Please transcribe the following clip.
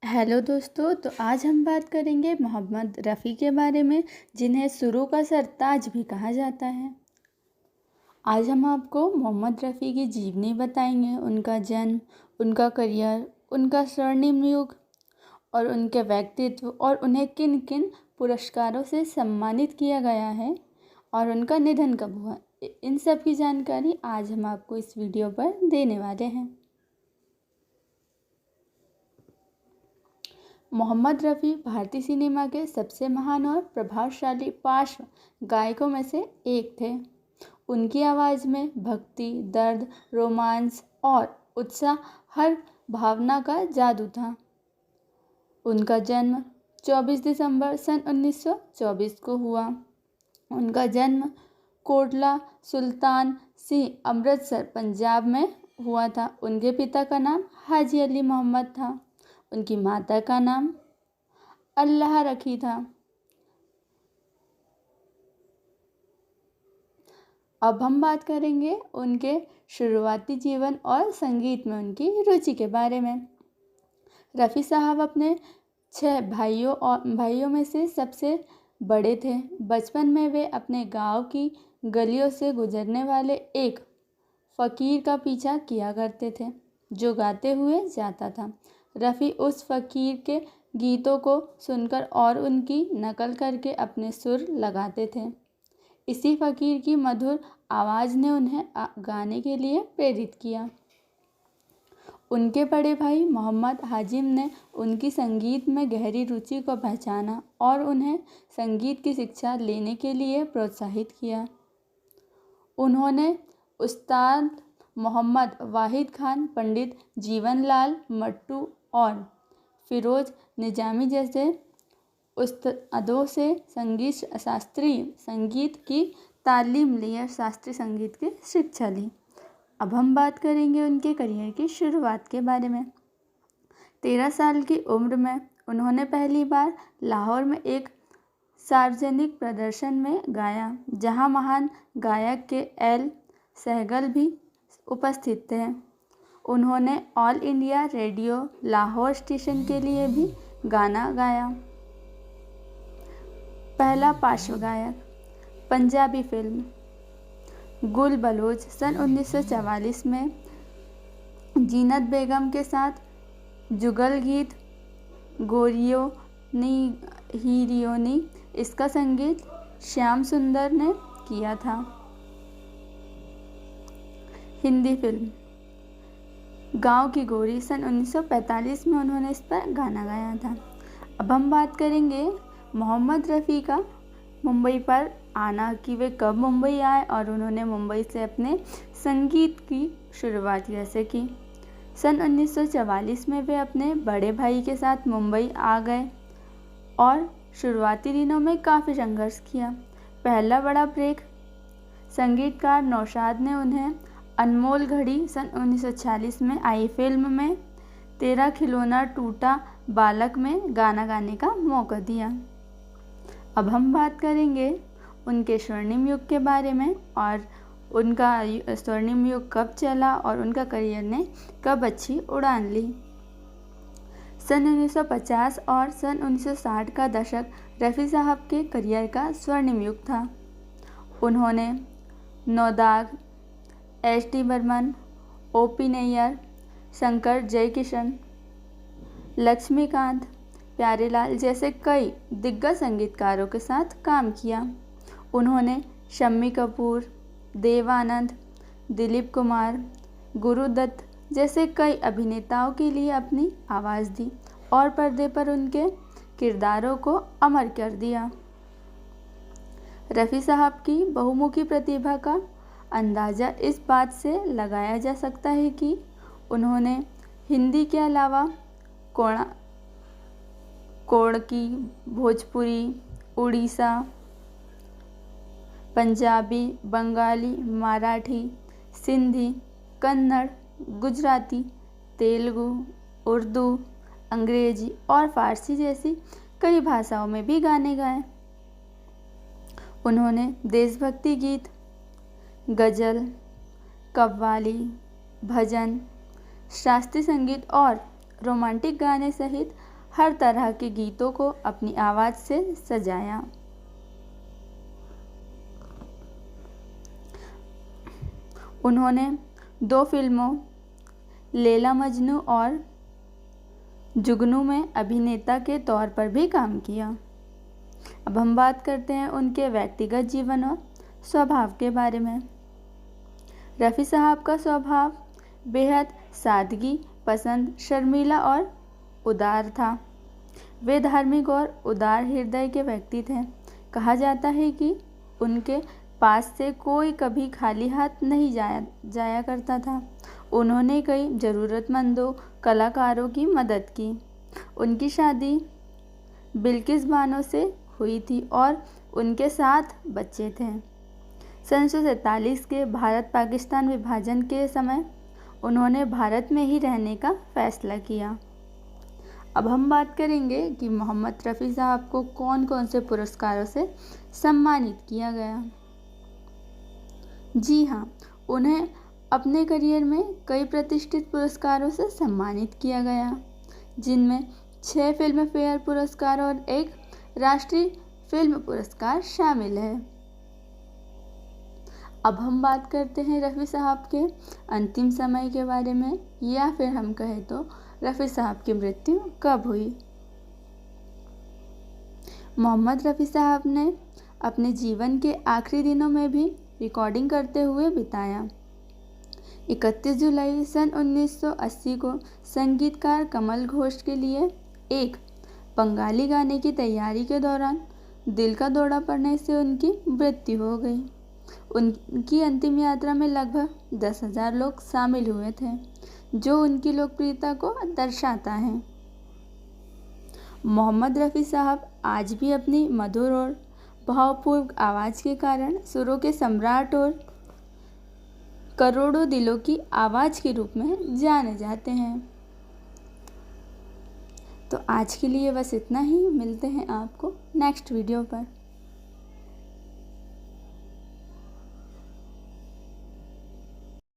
Hello दोस्तों, तो आज हम बात करेंगे मोहम्मद रफ़ी के बारे में, जिन्हें सुरों का सरताज भी कहा जाता है। आज हम आपको मोहम्मद रफ़ी की जीवनी बताएंगे, उनका जन्म, उनका करियर, उनका स्वर्णिम युग और उनके व्यक्तित्व और उन्हें किन किन पुरस्कारों से सम्मानित किया गया है और उनका निधन कब हुआ। इन सब की जानकारी आज हम आपको इस वीडियो पर देने वाले हैं। मोहम्मद रफ़ी भारतीय सिनेमा के सबसे महान और प्रभावशाली पार्श्व गायकों में से एक थे। उनकी आवाज़ में भक्ति, दर्द, रोमांस और उत्साह हर भावना का जादू था। उनका जन्म 24 दिसंबर सन 1924 को हुआ। उनका जन्म कोटला सुल्तान सिंह, अमृतसर, पंजाब में हुआ था। उनके पिता का नाम हाजी अली मोहम्मद था। उनकी माता का नाम अल्लाह रखी था। अब हम बात करेंगे उनके शुरुआती जीवन और संगीत में उनकी रुचि के बारे में। रफ़ी साहब अपने 6 भाइयों में से सबसे बड़े थे। बचपन में वे अपने गांव की गलियों से गुजरने वाले एक फ़कीर का पीछा किया करते थे, जो गाते हुए जाता था। रफ़ी उस फ़कीर के गीतों को सुनकर और उनकी नकल करके अपने सुर लगाते थे। इसी फ़कीर की मधुर आवाज़ ने उन्हें गाने के लिए प्रेरित किया। उनके बड़े भाई मोहम्मद हाजिम ने उनकी संगीत में गहरी रुचि को पहचाना और उन्हें संगीत की शिक्षा लेने के लिए प्रोत्साहित किया। उन्होंने उस्ताद मोहम्मद वाहिद खान, पंडित जीवनलाल मट्टू और फिरोज निजामी जैसे उस्तादों से शास्त्रीय संगीत की तालीम ली और शास्त्रीय संगीत की शिक्षा ली। अब हम बात करेंगे उनके करियर की शुरुआत के बारे में। 13 साल की उम्र में उन्होंने पहली बार लाहौर में एक सार्वजनिक प्रदर्शन में गाया, जहां महान गायक के एल सहगल भी उपस्थित थे। उन्होंने all India radio Lahore station के लिए भी गाना गाया। पहला पार्श्व गायक पंजाबी फिल्म गुल बलोच सन 1944 में जीनत बेगम के साथ जुगल गीत गोरियो नी हीरियोनी, इसका संगीत श्याम सुंदर ने किया था। हिंदी फिल्म गांव की गोरी सन 1945 में उन्होंने इस पर गाना गाया था। अब हम बात करेंगे मोहम्मद रफ़ी का मुंबई पर आना, कि वे कब मुंबई आए और उन्होंने मुंबई से अपने संगीत की शुरुआत कैसे की। सन 1944 में वे अपने बड़े भाई के साथ मुंबई आ गए और शुरुआती दिनों में काफ़ी संघर्ष किया। पहला बड़ा ब्रेक संगीतकार नौशाद ने उन्हें अनमोल घड़ी सन 1946 में आई फिल्म में तेरा खिलौना टूटा बालक में गाना गाने का मौका दिया। अब हम बात करेंगे उनके स्वर्णिम युग के बारे में और उनका स्वर्णिम युग कब चला और उनका करियर ने कब अच्छी उड़ान ली। सन 1950 और सन 1960 का दशक रफ़ी साहब के करियर का स्वर्णिम युग था। उन्होंने नौदाग, एस.डी. बर्मन, ओ.पी. नैयर, शंकर जयकिशन, लक्ष्मीकांत, प्यारेलाल जैसे कई दिग्गज संगीतकारों के साथ काम किया। उन्होंने शम्मी कपूर, देव आनंद, दिलीप कुमार, गुरुदत्त जैसे कई अभिनेताओं के लिए अपनी आवाज़ दी और पर्दे पर उनके किरदारों को अमर कर दिया। रफ़ी साहब की बहुमुखी प्रतिभा का अंदाज़ा इस बात से लगाया जा सकता है कि उन्होंने हिंदी के अलावा कोड़की, भोजपुरी, उड़ीसा, पंजाबी, बंगाली, मराठी, सिंधी, कन्नड़, गुजराती, तेलुगु, उर्दू, अंग्रेजी और फारसी जैसी कई भाषाओं में भी गाने गाए। उन्होंने देशभक्ति गीत, गज़ल, कव्वाली, भजन, शास्त्रीय संगीत और रोमांटिक गाने सहित हर तरह के गीतों को अपनी आवाज़ से सजाया। उन्होंने 2 फिल्मों लैला मजनू और जुगनू में अभिनेता के तौर पर भी काम किया। अब हम बात करते हैं उनके व्यक्तिगत जीवन और स्वभाव के बारे में। रफ़ी साहब का स्वभाव बेहद सादगी पसंद, शर्मीला और उदार था। वे धार्मिक और उदार हृदय के व्यक्ति थे। कहा जाता है कि उनके पास से कोई कभी खाली हाथ नहीं जाया करता था। उन्होंने कई ज़रूरतमंदों कलाकारों की मदद की। उनकी शादी बिल्किस बानो से हुई थी और उनके 7 बच्चे थे। सन 1947 के भारत पाकिस्तान विभाजन के समय उन्होंने भारत में ही रहने का फैसला किया। अब हम बात करेंगे कि मोहम्मद रफ़ी साहब को कौन कौन से पुरस्कारों से सम्मानित किया गया। जी हाँ, उन्हें अपने करियर में कई प्रतिष्ठित पुरस्कारों से सम्मानित किया गया, जिनमें 6 फिल्म फेयर पुरस्कार और 1 राष्ट्रीय फिल्म पुरस्कार शामिल है। अब हम बात करते हैं रफ़ी साहब के अंतिम समय के बारे में, या फिर हम कहें तो रफ़ी साहब की मृत्यु कब हुई। मोहम्मद रफ़ी साहब ने अपने जीवन के आखिरी दिनों में भी रिकॉर्डिंग करते हुए बिताया। 31 जुलाई सन 1980 को संगीतकार कमल घोष के लिए एक बंगाली गाने की तैयारी के दौरान दिल का दौरा पड़ने से उनकी मृत्यु हो गई। उनकी अंतिम यात्रा में लगभग 10,000 लोग शामिल हुए थे, जो उनकी लोकप्रियता को दर्शाता है। मोहम्मद रफ़ी साहब आज भी अपनी मधुर और भावपूर्ण आवाज़ के कारण सुरों के सम्राट और करोड़ों दिलों की आवाज़ के रूप में जाने जाते हैं। तो आज के लिए बस इतना ही। मिलते हैं आपको नेक्स्ट वीडियो पर।